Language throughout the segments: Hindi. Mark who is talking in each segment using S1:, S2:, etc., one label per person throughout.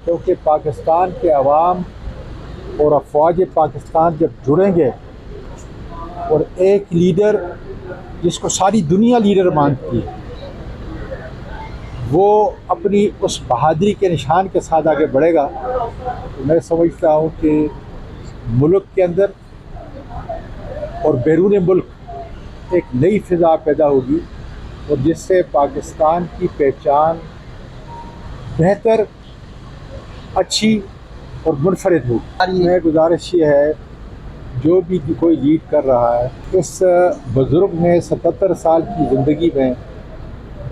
S1: क्योंकि पाकिस्तान के अवाम और अफवाज पाकिस्तान जब जुड़ेंगे और एक लीडर जिसको सारी दुनिया लीडर मानती है वो अपनी उस बहादुरी के निशान के साथ आगे बढ़ेगा, तो मैं समझता हूँ कि मुल्क के अंदर और बैरून मुल्क एक नई फ़िज़ा पैदा होगी और जिससे पाकिस्तान की पहचान बेहतर, अच्छी और मुनफरिद होगी। मैं गुजारिश ये है, जो भी कोई लीड कर रहा है, इस बुज़ुर्ग ने 77 साल की ज़िंदगी में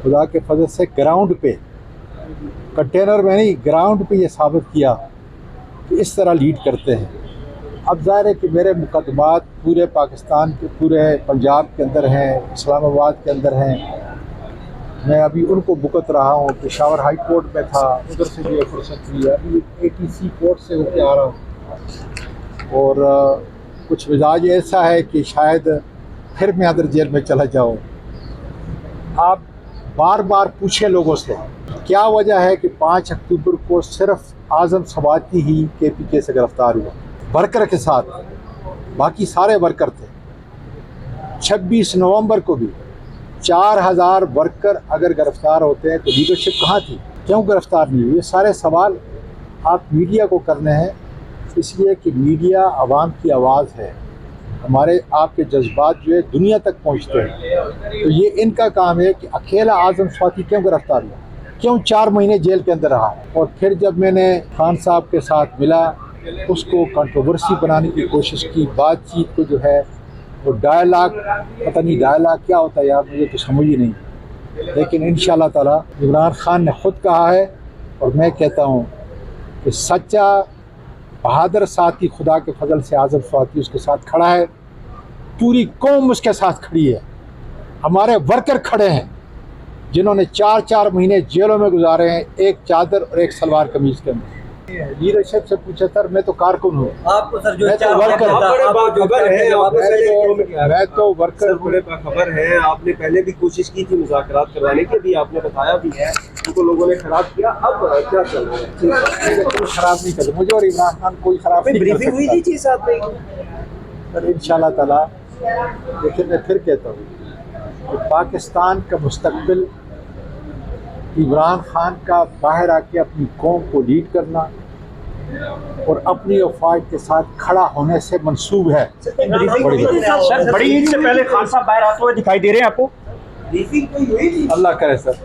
S1: खुदा के फजल से ग्राउंड पे, कंटेनर में नहीं, ग्राउंड पे ये साबित किया कि इस तरह लीड करते हैं। अब ज़ाहिर है कि मेरे मुकदमात पूरे पाकिस्तान के, पूरे पंजाब के अंदर हैं, इस्लामाबाद के अंदर हैं। मैं अभी उनको भुगत रहा हूँ। पेशावर हाई कोर्ट में था, उधर से भी फुर्सत हुई है, अभी ATC कोर्ट से होकर आ रहा हूँ और कुछ मिजाज ऐसा है कि शायद फिर मैं अंदर जेल में चला जाऊँ। आप बार बार पूछे लोगों से क्या वजह है कि 5 अक्टूबर को सिर्फ आज़म सवाती ही KPK से गिरफ्तार हुआ, वर्कर के साथ, बाकी सारे वर्कर थे। 26 नवंबर को भी 4000 वर्कर अगर गिरफ्तार होते हैं तो लीडरशिप कहाँ थी, क्यों गिरफ्तार नहीं हुई? ये सारे सवाल आप मीडिया को करने हैं, इसलिए कि मीडिया आवाम की आवाज़ है। हमारे आपके जज्बात जो है दुनिया तक पहुंचते हैं, तो ये इनका काम है कि अकेला आज़म स्वाति क्यों गिरफ्तार हुआ, क्यों 4 महीने जेल के अंदर रहा। और फिर जब मैंने खान साहब के साथ मिला, उसको कंट्रोवर्सी बनाने की कोशिश की, बातचीत को जो है वो डायलॉग, पता नहीं डायलॉग क्या होता है यार, मुझे तो समझ ही नहीं। लेकिन इंशाअल्लाह ताला इमरान खान ने ख़ुद कहा है और मैं कहता हूँ कि सच्चा बहादुर साथी खुदा के फजल से आज़म स्वाति उसके साथ खड़ा है, पूरी कौम उसके साथ खड़ी है। हमारे वर्कर खड़े हैं जिन्होंने 4-4 महीने जेलों में गुजारे हैं, एक चादर और एक सलवार कमीज के अंदर। लीडरशिप से पूछा सर, मैं तो कारकुन हूँ,
S2: आपको सर जो
S1: मैं तो वर्कर, मैं तो वर्कर।
S3: बड़े खबर है, आपने पहले भी कोशिश की थी मुज़ाकरात करवाने की, भी आपने बताया भी है, उनको लोगों ने खराब किया। अब क्या चल रहा है?
S1: कोई खराब नहीं कर, मुझे और इमरान खान कोई खराब नहीं कर
S2: ब्रीफिंग हुई थी चीज साथ में
S1: सर, इंशाल्लाह ताला। लेकिन मैं फिर कहता हूँ कि पाकिस्तान का मुस्तकबिल इमरान खान का बाहर आके अपनी कौम को लीड करना और अपनी अफवाज के साथ खड़ा होने से मंसूब है।
S4: सर, बड़ी ईद से पहले खान साहब बाहर आते हुए दिखाई दे रहे हैं आपको?
S2: ब्रीफिंग कोई हुई थी?
S1: अल्लाह करे सर।